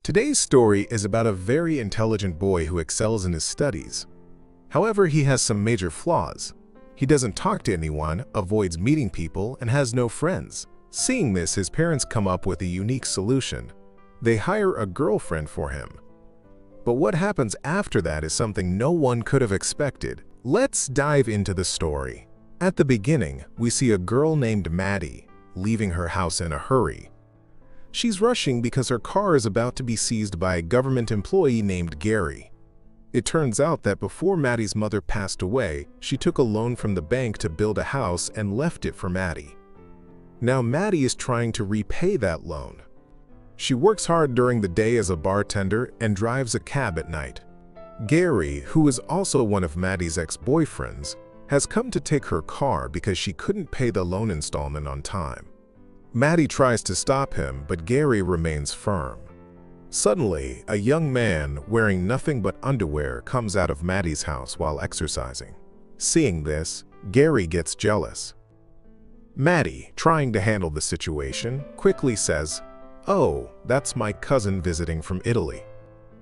Today's story is about a very intelligent boy who excels in his studies. However, he has some major flaws. He doesn't talk to anyone, avoids meeting people, and has no friends. Seeing this, his parents come up with a unique solution. They hire a girlfriend for him. But what happens after that is something no one could have expected. Let's dive into the story. At the beginning, we see a girl named Maddie leaving her house in a hurry. She's rushing because her car is about to be seized by a government employee named Gary. It turns out that before Maddie's mother passed away, she took a loan from the bank to build a house and left it for Maddie. Now Maddie is trying to repay that loan. She works hard during the day as a bartender and drives a cab at night. Gary, who is also one of Maddie's ex-boyfriends, has come to take her car because she couldn't pay the loan installment on time. Maddie tries to stop him, but Gary remains firm. Suddenly, a young man wearing nothing but underwear comes out of Maddie's house while exercising. Seeing this, Gary gets jealous. Maddie, trying to handle the situation, quickly says, "Oh, that's my cousin visiting from Italy."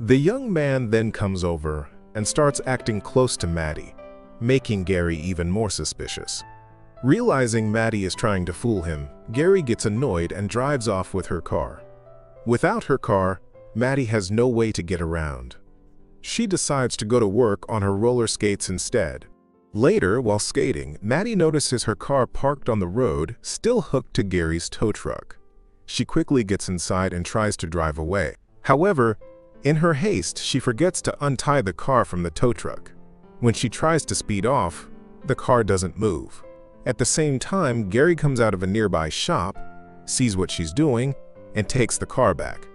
The young man then comes over and starts acting close to Maddie, making Gary even more suspicious. Realizing Maddie is trying to fool him, Gary gets annoyed and drives off with her car. Without her car, Maddie has no way to get around. She decides to go to work on her roller skates instead. Later, while skating, Maddie notices her car parked on the road, still hooked to Gary's tow truck. She quickly gets inside and tries to drive away. However, in her haste, she forgets to untie the car from the tow truck. When she tries to speed off, the car doesn't move. At the same time, Gary comes out of a nearby shop, sees what she's doing, and takes the car back.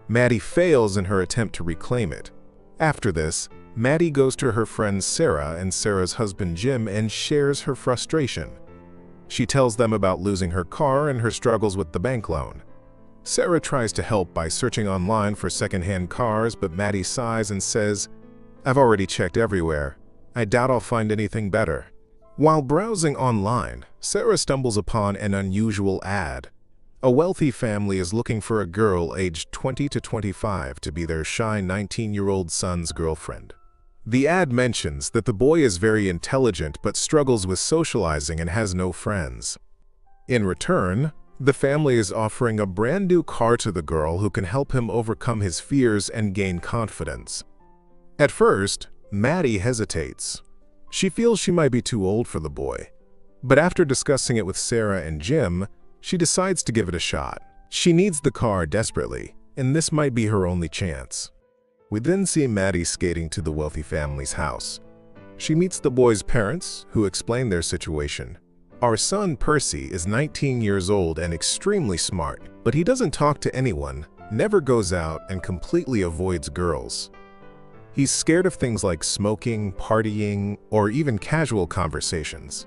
Maddie fails in her attempt to reclaim it. After this, Maddie goes to her friends Sarah and Sarah's husband Jim and shares her frustration. She tells them about losing her car and her struggles with the bank loan. Sarah tries to help by searching online for secondhand cars, but Maddie sighs and says, "I've already checked everywhere. I doubt I'll find anything better." While browsing online, Sarah stumbles upon an unusual ad. A wealthy family is looking for a girl aged 20 to 25 to be their shy 19-year-old son's girlfriend. The ad mentions that the boy is very intelligent but struggles with socializing and has no friends. In return, the family is offering a brand new car to the girl who can help him overcome his fears and gain confidence. At first, Maddie hesitates. She feels she might be too old for the boy. But after discussing it with Sarah and Jim, she decides to give it a shot. She needs the car desperately, and this might be her only chance. We then see Maddie skating to the wealthy family's house. She meets the boy's parents, who explain their situation. "Our son Percy is 19 years old and extremely smart, but he doesn't talk to anyone, never goes out, and completely avoids girls. He's scared of things like smoking, partying, or even casual conversations.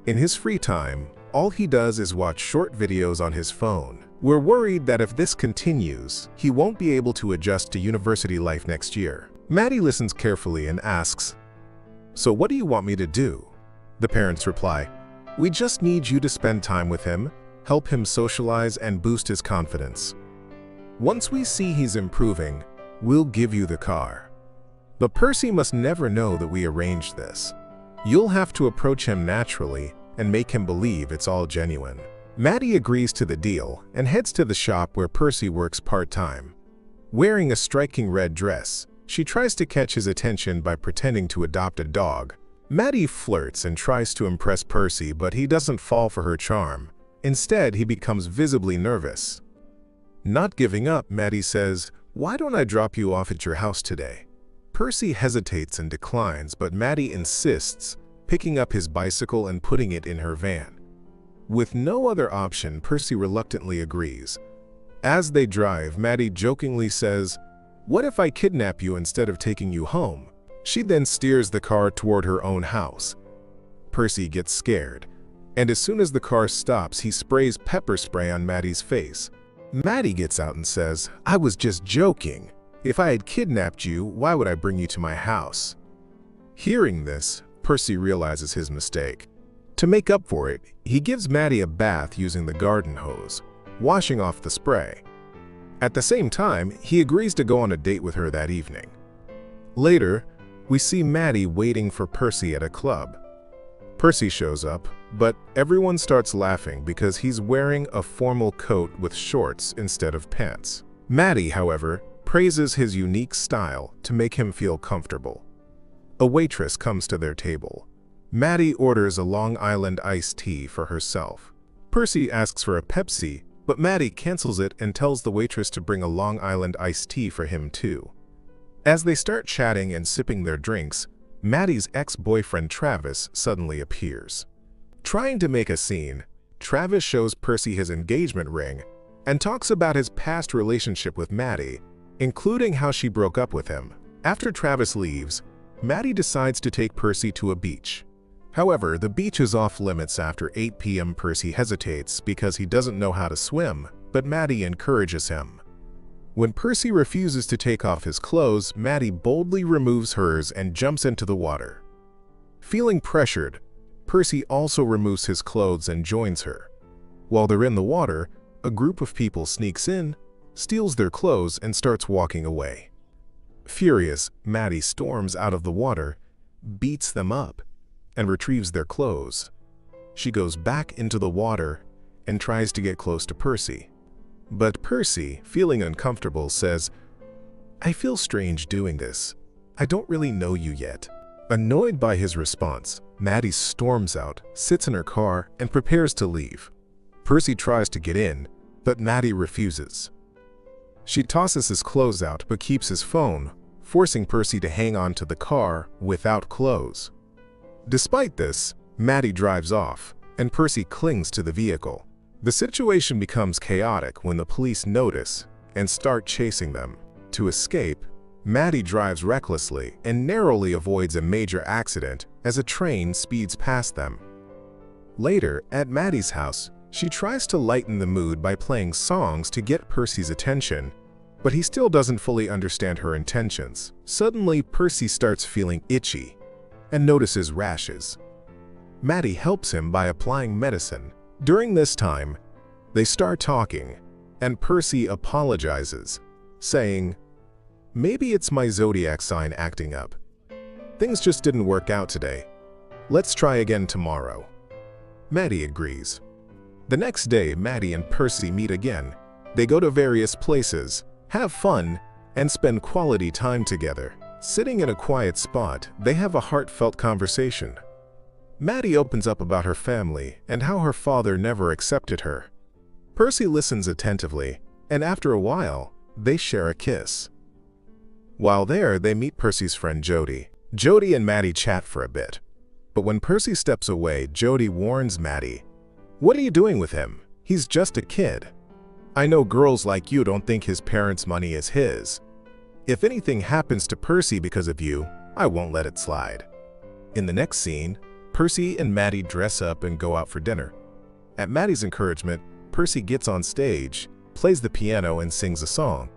In his free time, all he does is watch short videos on his phone. We're worried that if this continues, he won't be able to adjust to university life next year." Maddie listens carefully and asks, "So what do you want me to do?" The parents reply, "We just need you to spend time with him, help him socialize, and boost his confidence. Once we see he's improving, we'll give you the car. But Percy must never know that we arranged this. You'll have to approach him naturally and make him believe it's all genuine." Maddie agrees to the deal and heads to the shop where Percy works part-time. Wearing a striking red dress, she tries to catch his attention by pretending to adopt a dog. Maddie flirts and tries to impress Percy, but he doesn't fall for her charm. Instead, he becomes visibly nervous. Not giving up, Maddie says, "Why don't I drop you off at your house today?" Percy hesitates and declines, but Maddie insists, picking up his bicycle and putting it in her van. With no other option, Percy reluctantly agrees. As they drive, Maddie jokingly says, "What if I kidnap you instead of taking you home?" She then steers the car toward her own house. Percy gets scared, and as soon as the car stops, he sprays pepper spray on Maddie's face. Maddie gets out and says, "I was just joking. If I had kidnapped you, why would I bring you to my house?" Hearing this, Percy realizes his mistake. To make up for it, he gives Maddie a bath using the garden hose, washing off the spray. At the same time, he agrees to go on a date with her that evening. Later, we see Maddie waiting for Percy at a club. Percy shows up, but everyone starts laughing because he's wearing a formal coat with shorts instead of pants. Maddie, however, praises his unique style to make him feel comfortable. A waitress comes to their table. Maddie orders a Long Island iced tea for herself. Percy asks for a Pepsi, but Maddie cancels it and tells the waitress to bring a Long Island iced tea for him too. As they start chatting and sipping their drinks, Maddie's ex-boyfriend Travis suddenly appears. Trying to make a scene, Travis shows Percy his engagement ring and talks about his past relationship with Maddie, including how she broke up with him. After Travis leaves, Maddie decides to take Percy to a beach. However, the beach is off limits after 8 p.m. Percy hesitates because he doesn't know how to swim, but Maddie encourages him. When Percy refuses to take off his clothes, Maddie boldly removes hers and jumps into the water. Feeling pressured, Percy also removes his clothes and joins her. While they're in the water, a group of people sneaks in, steals their clothes, and starts walking away. Furious, Maddie storms out of the water, beats them up, and retrieves their clothes. She goes back into the water and tries to get close to Percy. But Percy, feeling uncomfortable, says, "I feel strange doing this. I don't really know you yet." Annoyed by his response, Maddie storms out, sits in her car, and prepares to leave. Percy tries to get in, but Maddie refuses. She tosses his clothes out but keeps his phone, forcing Percy to hang on to the car without clothes. Despite this, Maddie drives off, and Percy clings to the vehicle. The situation becomes chaotic when the police notice and start chasing them. To escape, Maddie drives recklessly and narrowly avoids a major accident as a train speeds past them. Later, at Maddie's house, she tries to lighten the mood by playing songs to get Percy's attention, but he still doesn't fully understand her intentions. Suddenly, Percy starts feeling itchy and notices rashes. Maddie helps him by applying medicine. During this time, they start talking, and Percy apologizes, saying, "Maybe it's my zodiac sign acting up. Things just didn't work out today. Let's try again tomorrow." Maddie agrees. The next day, Maddie and Percy meet again. They go to various places, have fun, and spend quality time together. Sitting in a quiet spot, they have a heartfelt conversation. Maddie opens up about her family and how her father never accepted her. Percy listens attentively, and after a while, they share a kiss. While there, they meet Percy's friend Jody. Jody and Maddie chat for a bit. But when Percy steps away, Jody warns Maddie, "What are you doing with him? He's just a kid. I know girls like you don't think his parents' money is his. If anything happens to Percy because of you, I won't let it slide." In the next scene, Percy and Maddie dress up and go out for dinner. At Maddie's encouragement, Percy gets on stage, plays the piano, and sings a song.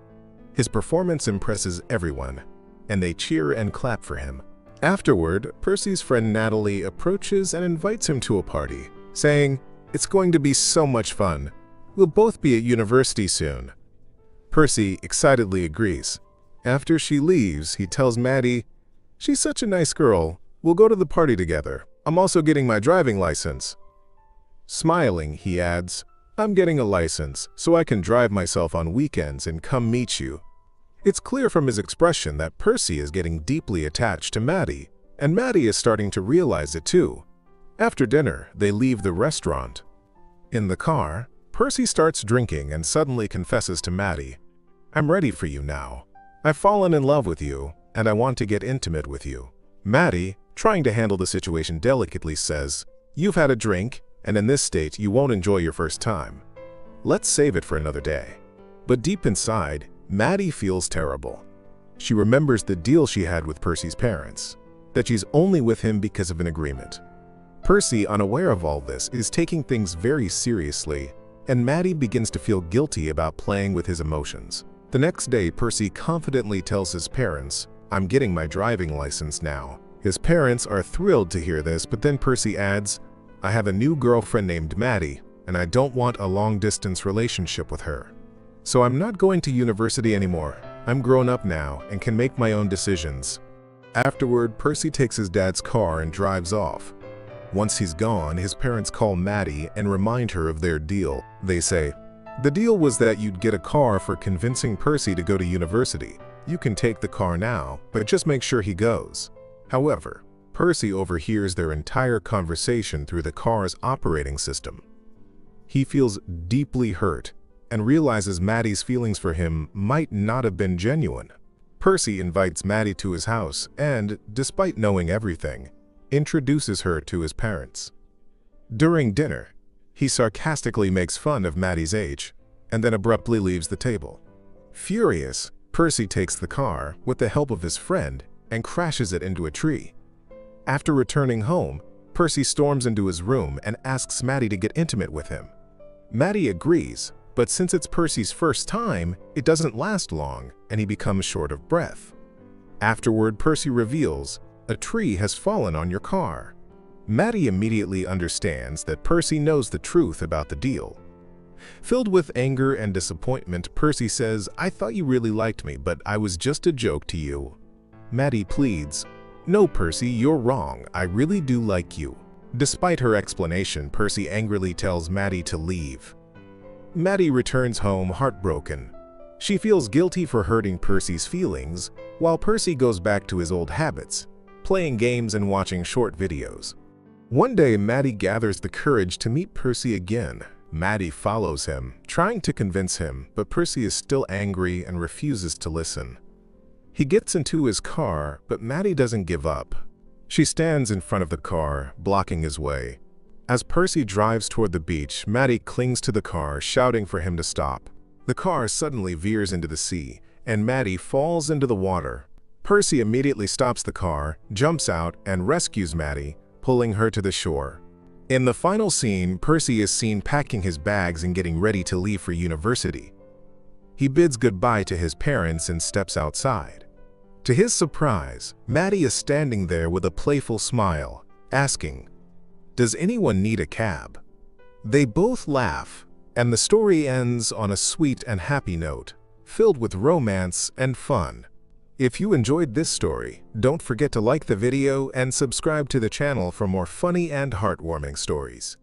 His performance impresses everyone, and they cheer and clap for him. Afterward, Percy's friend Natalie approaches and invites him to a party, saying, "It's going to be so much fun. We'll both be at university soon." Percy excitedly agrees. After she leaves, he tells Maddie, "She's such a nice girl. We'll go to the party together. I'm also getting my driving license." Smiling, he adds, "I'm getting a license so I can drive myself on weekends and come meet you." It's clear from his expression that Percy is getting deeply attached to Maddie, and Maddie is starting to realize it too. After dinner, they leave the restaurant. In the car, Percy starts drinking and suddenly confesses to Maddie, "I'm ready for you now. I've fallen in love with you, and I want to get intimate with you." Maddie, trying to handle the situation delicately, says, "You've had a drink, and in this state, you won't enjoy your first time. Let's save it for another day." But deep inside, Maddie feels terrible. She remembers the deal she had with Percy's parents, that she's only with him because of an agreement. Percy, unaware of all this, is taking things very seriously, and Maddie begins to feel guilty about playing with his emotions. The next day, Percy confidently tells his parents, "I'm getting my driving license now." His parents are thrilled to hear this, but then Percy adds, "I have a new girlfriend named Maddie, and I don't want a long-distance relationship with her." So I'm not going to university anymore. I'm grown up now and can make my own decisions. Afterward, Percy takes his dad's car and drives off. Once he's gone, his parents call Maddie and remind her of their deal. They say, "The deal was that you'd get a car for convincing Percy to go to university. You can take the car now, but just make sure he goes." However, Percy overhears their entire conversation through the car's operating system. He feels deeply hurt and realizes Maddie's feelings for him might not have been genuine. Percy invites Maddie to his house and, despite knowing everything, introduces her to his parents. During dinner, he sarcastically makes fun of Maddie's age and then abruptly leaves the table. Furious, Percy takes the car with the help of his friend and crashes it into a tree. After returning home, Percy storms into his room and asks Maddie to get intimate with him. Maddie agrees, but since it's Percy's first time, it doesn't last long and he becomes short of breath. Afterward, Percy reveals, "A tree has fallen on your car." Maddie immediately understands that Percy knows the truth about the deal. Filled with anger and disappointment, Percy says, "I thought you really liked me, but I was just a joke to you." Maddie pleads, "No, Percy, you're wrong. I really do like you." Despite her explanation, Percy angrily tells Maddie to leave. Maddie returns home heartbroken. She feels guilty for hurting Percy's feelings, while Percy goes back to his old habits, playing games and watching short videos. One day, Maddie gathers the courage to meet Percy again. Maddie follows him, trying to convince him, but Percy is still angry and refuses to listen. He gets into his car, but Maddie doesn't give up. She stands in front of the car, blocking his way. As Percy drives toward the beach, Maddie clings to the car, shouting for him to stop. The car suddenly veers into the sea, and Maddie falls into the water. Percy immediately stops the car, jumps out, and rescues Maddie, pulling her to the shore. In the final scene, Percy is seen packing his bags and getting ready to leave for university. He bids goodbye to his parents and steps outside. To his surprise, Maddie is standing there with a playful smile, asking, "Does anyone need a cab?" They both laugh, and the story ends on a sweet and happy note, filled with romance and fun. If you enjoyed this story, don't forget to like the video and subscribe to the channel for more funny and heartwarming stories.